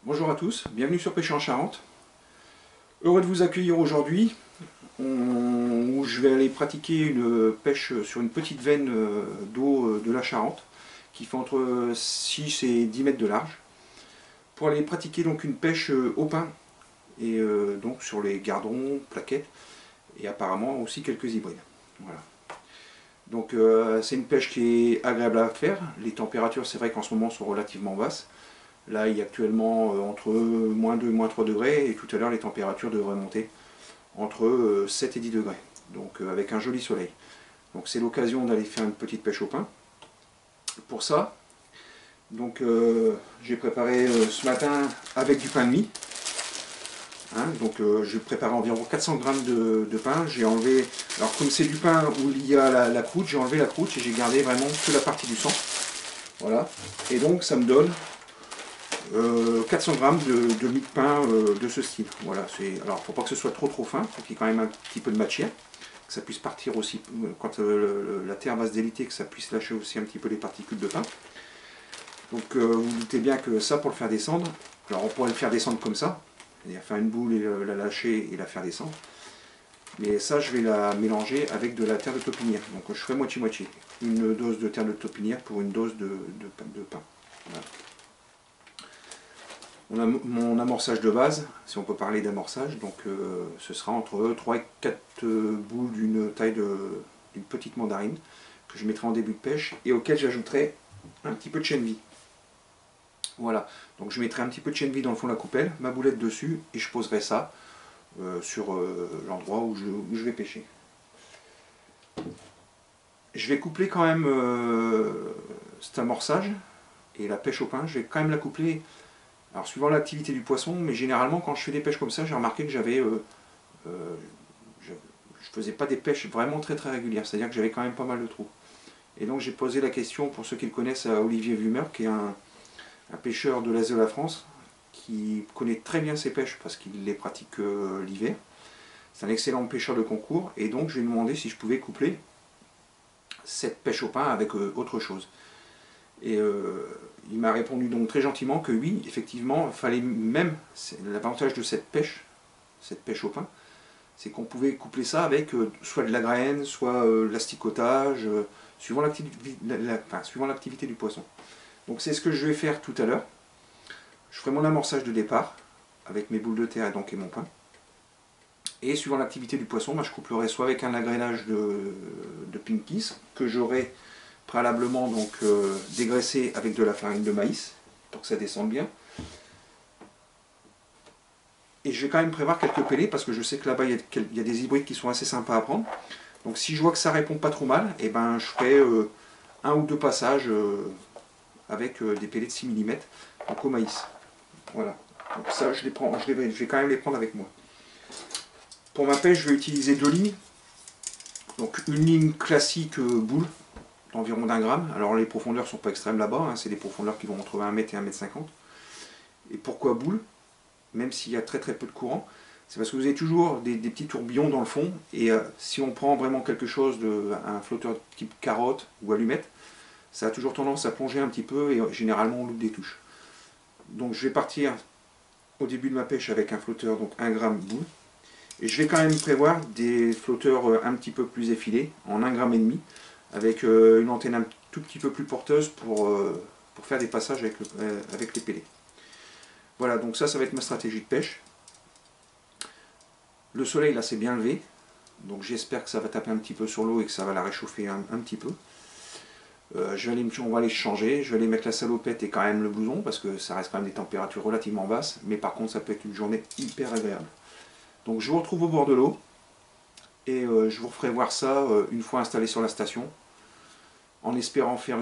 Bonjour à tous, bienvenue sur Pêcher en Charente. Heureux de vous accueillir aujourd'hui où je vais aller pratiquer une pêche sur une petite veine d'eau de la Charente qui fait entre 6 et 10 mètres de large pour aller pratiquer donc une pêche au pain et donc sur les gardons, plaquettes et apparemment aussi quelques hybrides. Voilà. Donc c'est une pêche qui est agréable à faire. Les températures, c'est vrai qu'en ce moment sont relativement basses. Là, il y a actuellement entre -2 et -3 degrés, et tout à l'heure, les températures devraient monter entre 7 et 10 degrés, donc avec un joli soleil. Donc c'est l'occasion d'aller faire une petite pêche au pain. Pour ça, donc j'ai préparé ce matin avec du pain de mie. Hein, donc j'ai préparé environ 400 grammes de pain. J'ai enlevé, alors comme c'est du pain où il y a la croûte, j'ai enlevé la croûte et j'ai gardé vraiment que la partie du centre. Voilà, et donc ça me donne 400 grammes de mie de pain de ce style. Voilà, alors faut pas que ce soit trop fin, faut qu'il y ait quand même un petit peu de matière, que ça puisse partir aussi quand la terre va se déliter, que ça puisse lâcher aussi un petit peu les particules de pain. Donc vous vous doutez bien que ça, pour le faire descendre, alors on pourrait le faire descendre comme ça, c'est-à-dire faire une boule et la lâcher et la faire descendre. Mais ça, je vais la mélanger avec de la terre de taupinière. Donc je ferai moitié-moitié. Une dose de terre de taupinière pour une dose de pain. Voilà. On a mon amorçage de base, si on peut parler d'amorçage, donc ce sera entre 3 et 4 boules d'une taille d'une petite mandarine que je mettrai en début de pêche et auquel j'ajouterai un petit peu de chène-vie. Voilà, donc je mettrai un petit peu de chène-vie dans le fond de la coupelle, ma boulette dessus et je poserai ça sur l'endroit où je vais pêcher. Je vais coupler quand même cet amorçage et la pêche au pain, je vais quand même la coupler. Alors suivant l'activité du poisson, mais généralement quand je fais des pêches comme ça, j'ai remarqué que je faisais pas des pêches vraiment très régulières, c'est-à-dire que j'avais quand même pas mal de trous. Et donc j'ai posé la question, pour ceux qui le connaissent, à Olivier Vumer, qui est un pêcheur de l'Est de la France, qui connaît très bien ses pêches parce qu'il les pratique l'hiver. C'est un excellent pêcheur de concours, et donc je lui ai demandé si je pouvais coupler cette pêche au pain avec autre chose. Et il m'a répondu donc très gentiment que oui, effectivement, fallait même, l'avantage de cette pêche au pain, c'est qu'on pouvait coupler ça avec soit de la graine, soit l'asticotage, suivant l'activité du poisson. Donc c'est ce que je vais faire tout à l'heure. Je ferai mon amorçage de départ avec mes boules de terre et mon pain. Et suivant l'activité du poisson, je couplerai soit avec un agrénage de pinkies que j'aurai préalablement donc dégraissé avec de la farine de maïs pour que ça descende bien. Et je vais quand même prévoir quelques pellets parce que je sais que là-bas il y a des hybrides qui sont assez sympas à prendre. Donc si je vois que ça répond pas trop mal, et ben je ferai un ou deux passages avec des pellets de 6 mm donc au maïs. Voilà. Donc ça je vais quand même les prendre avec moi. Pour ma pêche, je vais utiliser deux lignes. Donc une ligne classique boule d'environ d'1 gramme. Alors les profondeurs ne sont pas extrêmes là-bas, hein, c'est des profondeurs qui vont entre 1 mètre et 1,50 m. Et pourquoi boule? Même s'il y a très peu de courant, c'est parce que vous avez toujours des petits tourbillons dans le fond, et si on prend vraiment quelque chose, un flotteur type carotte ou allumette, ça a toujours tendance à plonger un petit peu, et généralement on loupe des touches. Donc je vais partir au début de ma pêche avec un flotteur, donc 1 gramme boule, et je vais quand même prévoir des flotteurs un petit peu plus effilés, en 1,5 g, avec une antenne un tout petit peu plus porteuse pour faire des passages avec les pellets. Voilà, donc ça va être ma stratégie de pêche. Le soleil là s'est bien levé, donc j'espère que ça va taper un petit peu sur l'eau et que ça va la réchauffer un petit peu. On va aller changer, je vais aller mettre la salopette et quand même le blouson parce que ça reste quand même des températures relativement basses, mais par contre ça peut être une journée hyper agréable. Donc je vous retrouve au bord de l'eau et je vous referai voir ça une fois installé sur la station, en espérant faire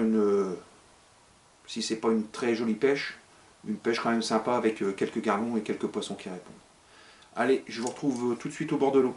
si c'est pas une très jolie pêche, une pêche quand même sympa avec quelques gardons et quelques poissons qui répondent. Allez, je vous retrouve tout de suite au bord de l'eau.